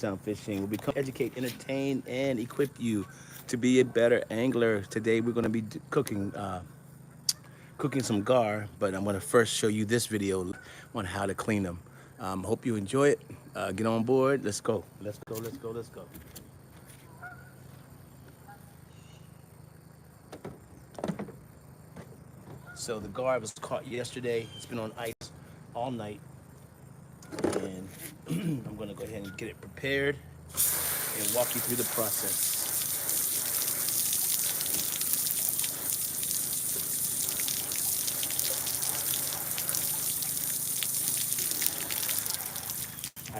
Sound Fishing will become educate, entertain, and equip you to be a better angler. Today we're going to be cooking some gar, but I'm going to first show you this video on how to clean them. Hope you enjoy it. Get on board. Let's go. Let's go. Let's go. Let's go. So the gar was caught yesterday. It's been on ice all night, and I'm going to go ahead and get it prepared and walk you through the process.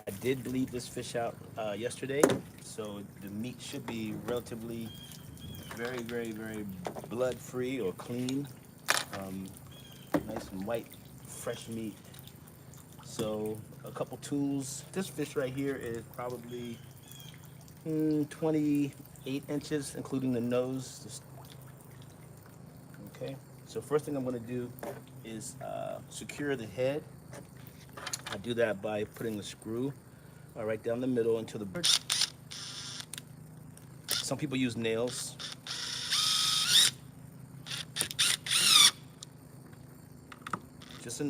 I did bleed this fish out yesterday, so the meat should be relatively very blood free or clean. Um, Nice and white, fresh meat. So a couple tools. This fish right here is probably 28 inches, including the nose. Okay. So first thing I'm going to do is secure the head. I do that by putting the screw right down the middle into the bird. Some people use nails. Just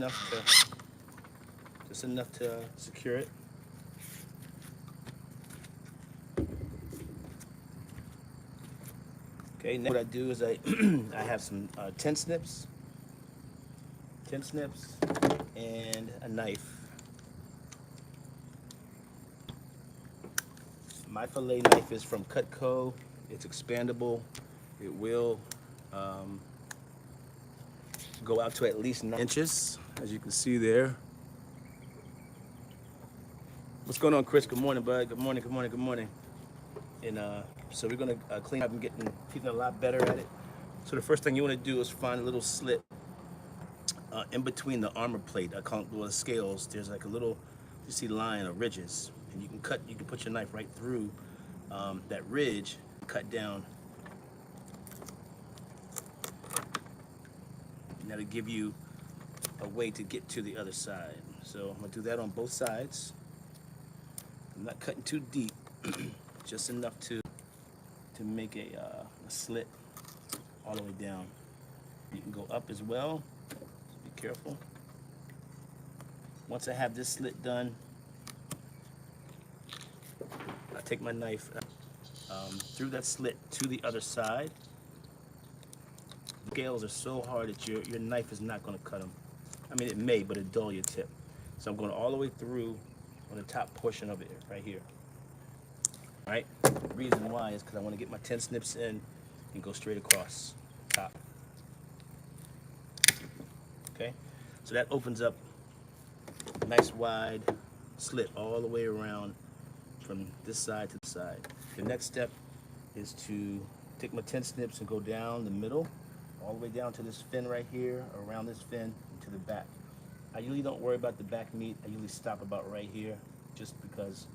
enough to secure it. Okay, now what I do is I have some 10 snips, and a knife. My fillet knife is from Cutco. It's expandable. It will go out to at least 9 inches, as you can see there. What's going on, Chris? Good morning, bud. Good morning, good morning, good morning. And so we're gonna clean up and getting a lot better at it. So the first thing you want to do is find a little slit in between the armor plate. I call it the scales. There's like a little, you see, line of ridges, and you can put your knife right through that ridge, cut down. And that'll give you a way to get to the other side. So I'm gonna do that on both sides. I'm not cutting too deep, just enough to make a slit all the way down. You can go up as well, so be careful. Once I have this slit done, I take my knife through that slit to the other side. The scales are so hard that your knife is not going to cut them. I mean, it may, but it'll dull your tip. So I'm going all the way through on the top portion of it right here. All right? The reason why is because I want to get my 10 snips in and go straight across the top. Okay? So that opens up a nice wide slit all the way around from this side to the side. The next step is to take my 10 snips and go down the middle, all the way down to this fin right here, around this fin, and to the back. I usually don't worry about the back meat. I usually stop about right here, just because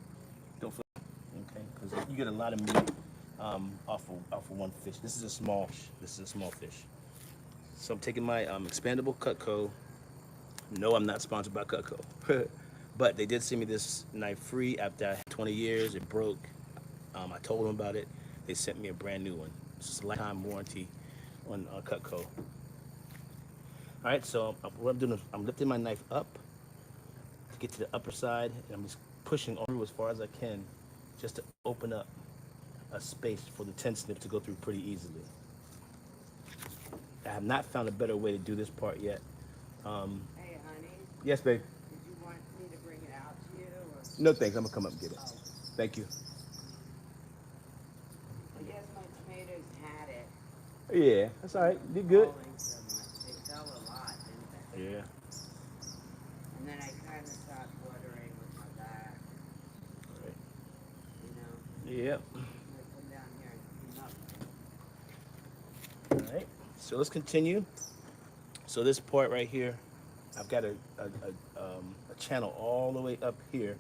don't feel okay, because you get a lot of meat off of one fish. This is a small fish. So I'm taking my expandable Cutco. No, I'm not sponsored by Cutco, but they did send me this knife free after I had 20 years. It broke. I told them about it. They sent me a brand new one. It's a lifetime warranty on Cutco. All right, so what I'm doing is I'm lifting my knife up to get to the upper side, and I'm just pushing through as far as I can, just to open up a space for the 10 snip to go through pretty easily. I have not found a better way to do this part yet. Hey, honey. Yes, babe. Did you want me to bring it out to you? Or? No, thanks. I'm gonna come up and get it. Oh. Thank you. I guess my tomatoes had it. Yeah, that's all right. You good? Falling so much. They fell a lot, didn't they? Yeah. And then I kind of stopped watering with my back. All right. You know? Yep. I'm gonna come down here and clean up. All right. So let's continue. So this part right here, I've got a channel all the way up here,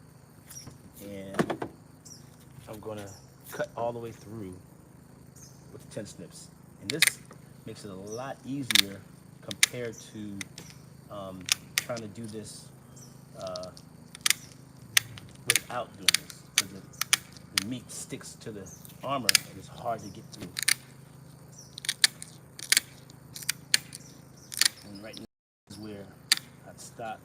and I'm gonna cut all the way through with the 10 snips. And this makes it a lot easier compared to trying to do this without doing this. the meat sticks to the armor and it's hard to get through. And right now is where I've stopped.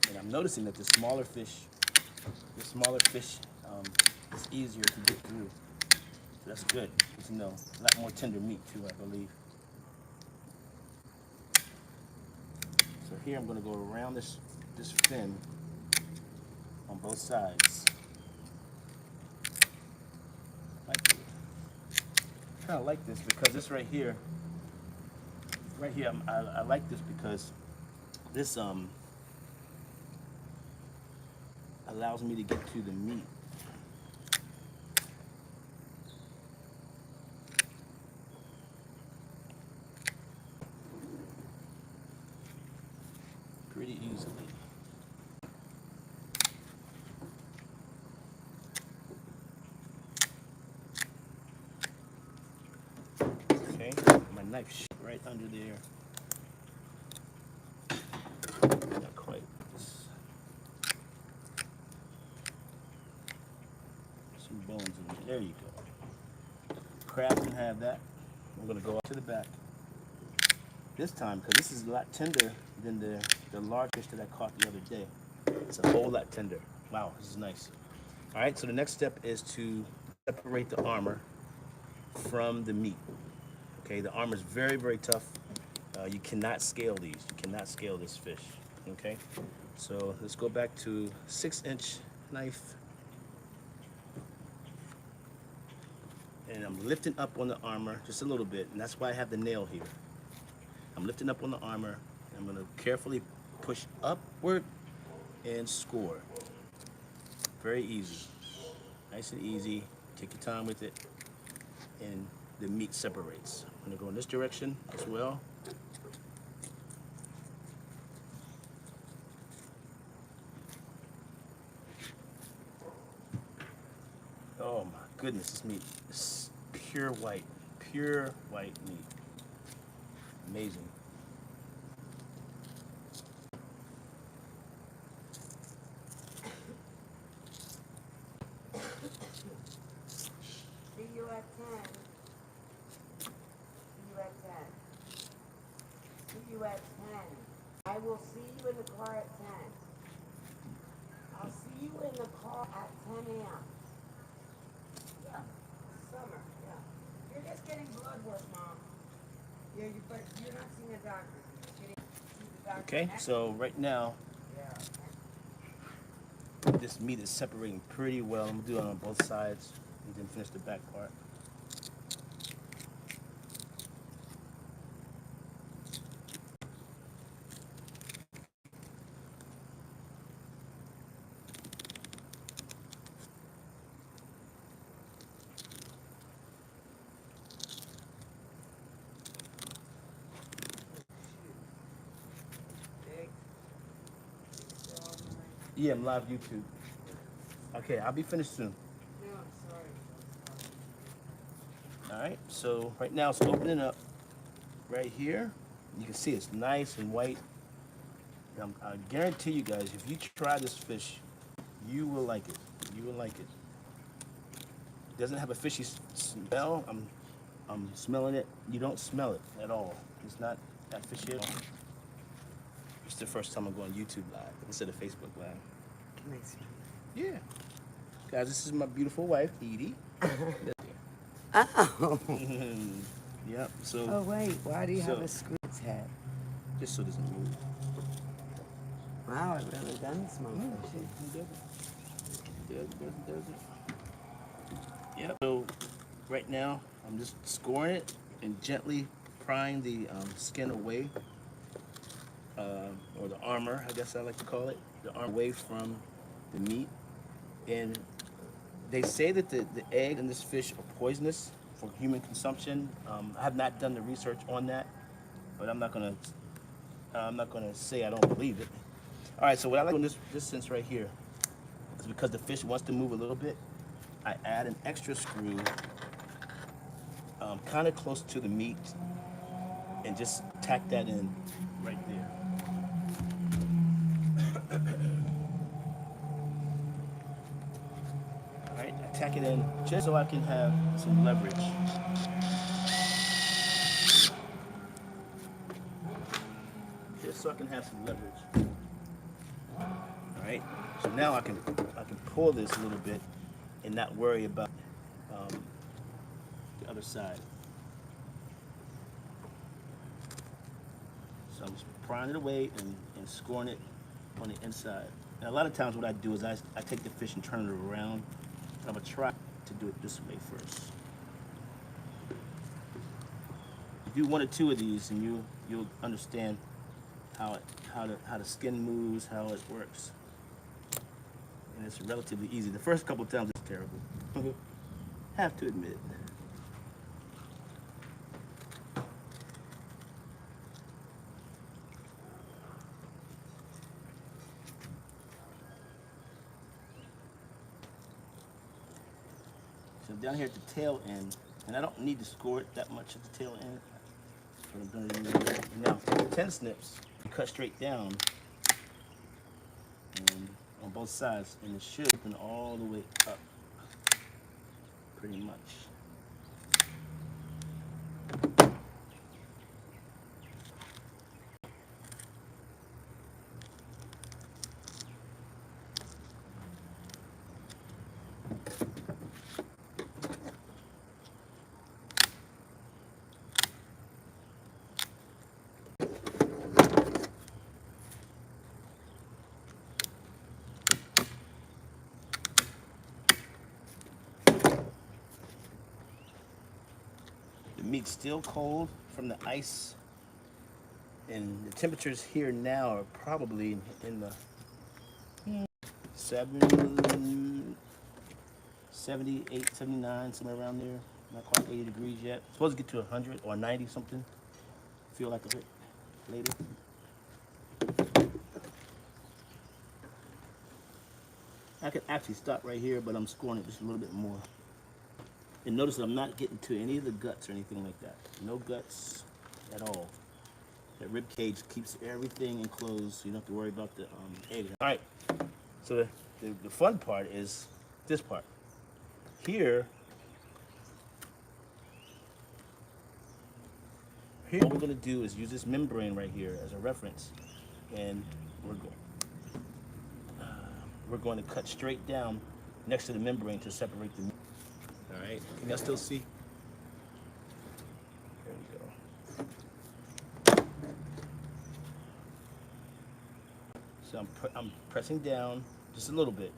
And I'm noticing that the smaller fish is easier to get through. So that's good. Because, you know, a lot more tender meat too, I believe. So here I'm going to go around this fin on both sides. I kind of like this because this right here, I like this because this allows me to get to the meat. Pretty easily. Okay, my knife right under there. Not quite. Some bones in there. There you go. Crab can have that. I'm gonna go up to the back. This time, because this is a lot tender than the large fish that I caught the other day. It's a whole lot tender. Wow, this is nice. All right, so the next step is to separate the armor from the meat. Okay, the armor is very, very tough. You cannot scale these. You cannot scale this fish. Okay, so let's go back to 6-inch knife. And I'm lifting up on the armor just a little bit, and that's why I have the nail here. I'm lifting up on the armor, and I'm gonna carefully push upward and score. Very easy, nice and easy. Take your time with it, and the meat separates. I'm gonna go in this direction as well. Oh my goodness, this meat is pure white meat. Amazing. See you at 10. See you at 10. See you at 10. I will see you in the car at 10. I'll see you in the car at 10 a.m. Yeah, summer, yeah. You're just getting blood work, Mom. Yeah, but you're not seeing a doctor. You're getting see the doctor. Okay, so right now, Yeah. this meat is separating pretty well. I'm gonna do it on both sides and then finish the back part. Yeah, I'm live YouTube. Okay, I'll be finished soon. No, I'm sorry. All right, so right now it's opening up right here. You can see it's nice and white. I guarantee you guys, if you try this fish, you will like it. You will like it. It doesn't have a fishy smell. I'm smelling it. You don't smell it at all. It's not that fishy at all. It's the first time I'm going YouTube live instead of Facebook live. Nice. Yeah. Guys, this is my beautiful wife, Edie. Oh. Yep, so Oh, wait. Why do you have So- a screw its head? just so it doesn't move. Wow, it really doesn't smell fishy. Does it. Yep. So right now, I'm just scoring it and gently prying the skin away, or the armor, I guess I like to call it, the armor away from the meat. And they say that the egg in this fish are poisonous for human consumption. I have not done the research on that, but I'm not gonna say I don't believe it. All right, so what I like in this sense right here is because the fish wants to move a little bit, I add an extra screw kind of close to the meat and just tack that in right there. All right, I tack it in just so I can have some leverage. Just so I can have some leverage. All right, so now I can pull this a little bit and not worry about the other side. So I'm just prying it away and scoring it on the inside. And a lot of times what I do is I take the fish and turn it around. And I'm gonna try to do it this way first. Do one or two of these and you'll understand how the skin moves, how it works. And it's relatively easy. The first couple of times it's terrible. Have to admit it. So down here at the tail end, and I don't need to score it that much at the tail end, but I'm going to do now 10 snips, you cut straight down and on both sides, and it should open all the way up, pretty much. The meat's still cold from the ice, and the temperatures here now are probably in the 78, 79, somewhere around there. Not quite 80 degrees yet. Supposed to get to 100 or 90 something. Feel like a bit later. I could actually stop right here, but I'm scoring it just a little bit more. And notice that I'm not getting to any of the guts or anything like that. No guts at all. That rib cage keeps everything enclosed, so you don't have to worry about the egg. All right, so the fun part is this part. Here, what we're gonna do is use this membrane right here as a reference, and we're going to cut straight down next to the membrane to separate the meat. All right, can y'all still see? There we go. So I'm pressing down just a little bit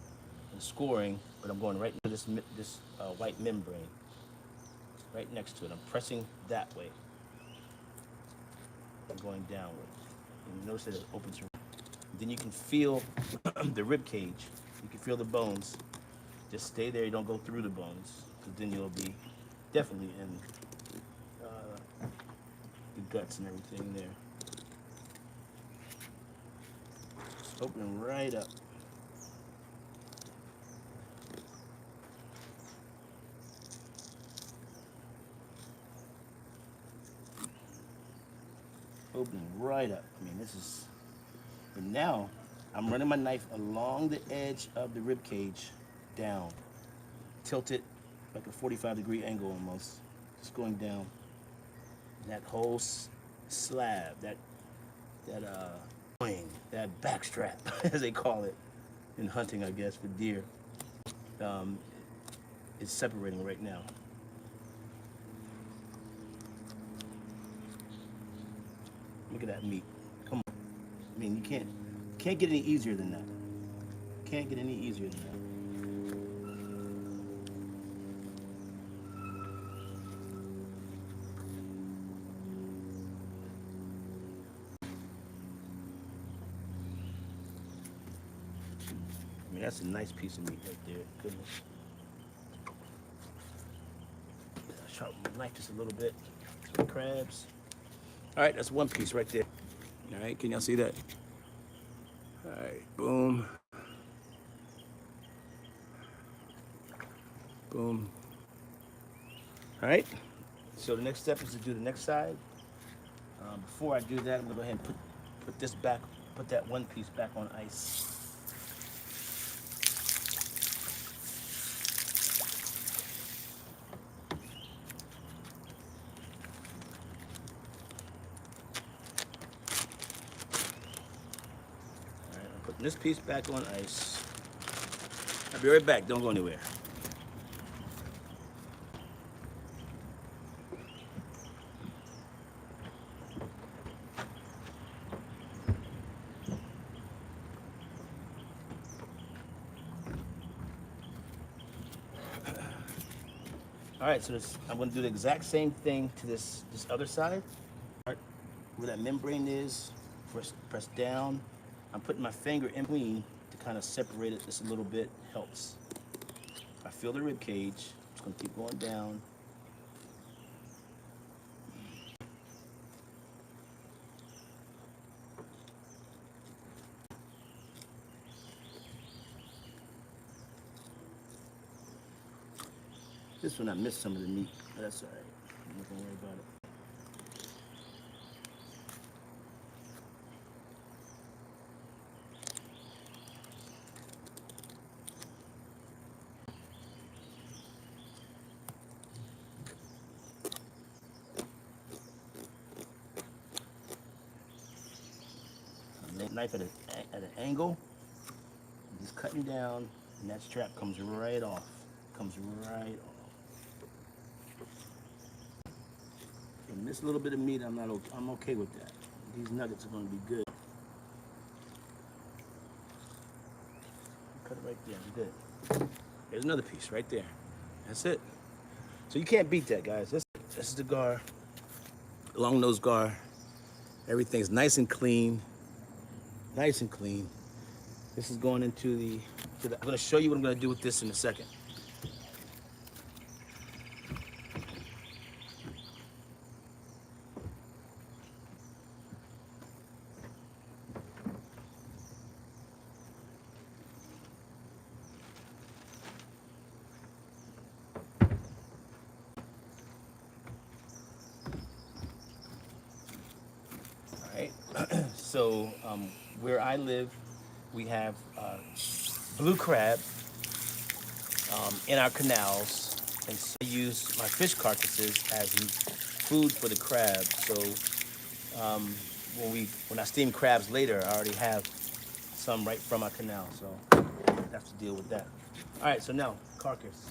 and scoring, but I'm going right into this white membrane, right next to it. I'm pressing that way. I'm going downward. And you notice that it opens. Then you can feel the rib cage. You can feel the bones. Just stay there. You don't go through the bones, because then you'll be definitely in the guts and everything there. Just opening right up. Opening right up. I mean, this is. And now I'm running my knife along the edge of the rib cage down. Tilt it like a 45-degree angle almost. Just going down. That whole slab, that backstrap, as they call it in hunting, I guess, for deer, is separating right now. Look at that meat. Come on. I mean, you can't get any easier than that. Can't get any easier than that. I mean, that's a nice piece of meat right there. Goodness. Sharpen my knife just a little bit. Some crabs. All right, that's one piece right there. All right, can y'all see that? All right, boom. Boom. All right, so the next step is to do the next side. Before I do that, I'm gonna go ahead and put this back, put that one piece back on ice. this piece back on ice. I'll be right back. Don't go anywhere. All right, so I'm going to do the exact same thing to this other side. Where that membrane is, press down. I'm putting my finger in between to kind of separate it just a little bit. Helps. I feel the rib cage. I'm just going to keep going down. This one I missed some of the meat, but that's all right. I'm not gonna worry about it. Knife at an angle, just cutting down, and that strap comes right off. Comes right off. And this little bit of meat, I'm okay with that. These nuggets are going to be good. Cut it right there. Good. There's another piece right there. That's it. So you can't beat that, guys. This is the gar, long nose gar. Everything's nice and clean. Nice and clean. This is going into the. I'm going to show you what I'm going to do with this in a second. So where I live, we have blue crab in our canals, and so I use my fish carcasses as food for the crab. So when I steam crabs later, I already have some right from our canal, so I have to deal with that. All right, so now carcass.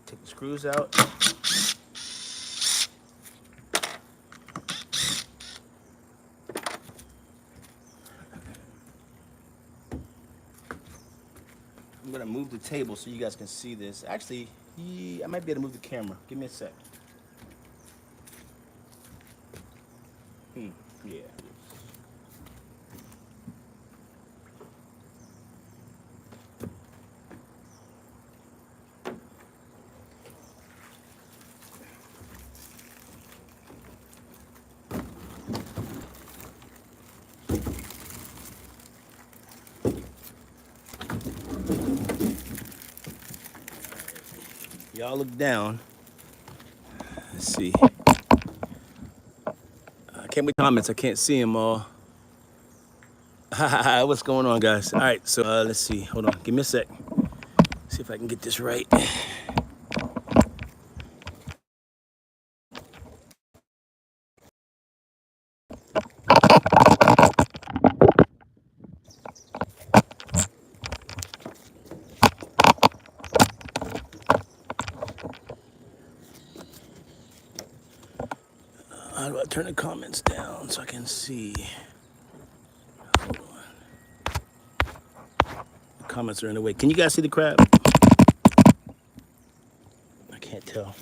Take the screws out. I'm gonna move the table so you guys can see this. Actually, I might be able to move the camera. Give me a sec. Yeah. Y'all look down. Let's see. I can't read comments. I can't see them all. What's going on, guys? All right, so let's see. Hold on. Give me a sec. See if I can get this right. How do I turn the comments down so I can see? Hold on. The comments are in the way. Can you guys see the crab? I can't tell.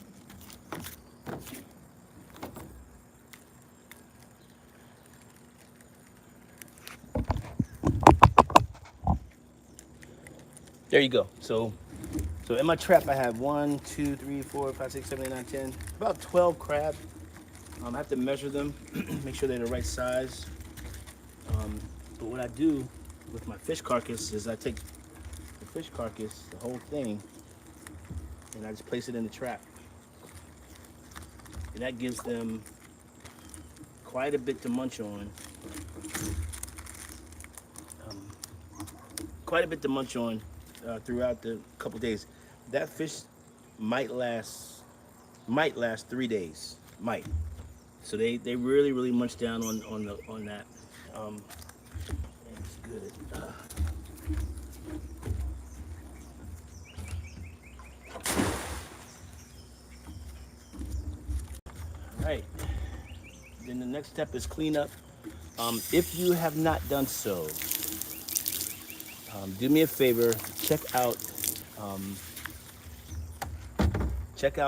There you go. So in my trap, I have 1, 2, 3, 4, 5, 6, 7, 8, 9, 10, about 12 crab. I have to measure them, make sure they're the right size. But what I do with my fish carcass is I take the fish carcass, the whole thing, and I just place it in the trap. And that gives them quite a bit to munch on. Throughout the couple days. That fish might last 3 days. Might. So they really munch down on that. And it's good. All right. Then the next step is cleanup. If you have not done so, do me a favor. Check out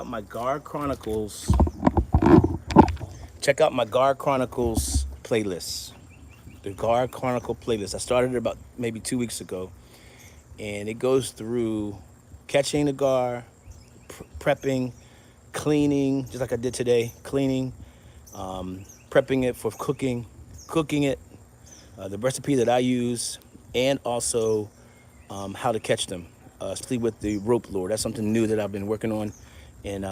my Gar Chronicles. Check out my Gar Chronicles playlist. The Gar Chronicle playlist. I started it about maybe 2 weeks ago, and it goes through catching the gar, prepping, cleaning, just like I did today, cleaning, prepping it for cooking, cooking it, the recipe that I use, and also how to catch them, especially with the rope lure. That's something new that I've been working on, and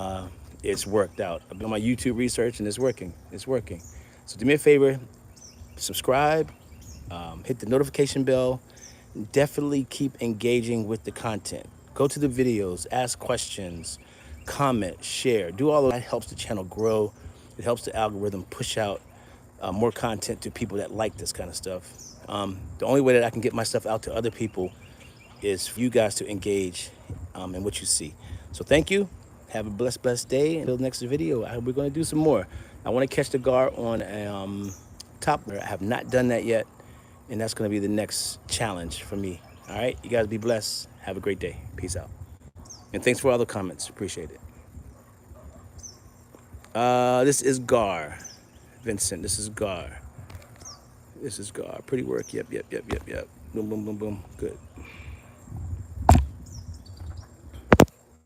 it's worked out. I've been on my YouTube research, and it's working. It's working. So do me a favor, subscribe, hit the notification bell. Definitely keep engaging with the content. Go to the videos, ask questions, comment, share. Do all of that. Helps the channel grow. It helps the algorithm push out more content to people that like this kind of stuff. The only way that I can get my stuff out to other people is for you guys to engage in what you see. So thank you. Have a blessed day. Until the next video, we're going to do some more. I want to catch the gar on a top. I have not done that yet, and that's going to be the next challenge for me. All right, you guys be blessed. Have a great day. Peace out. And thanks for all the comments. Appreciate it. This is Gar. Vincent, this is Gar. This is Gar. Pretty work. Yep. Boom, boom, boom, boom. Good.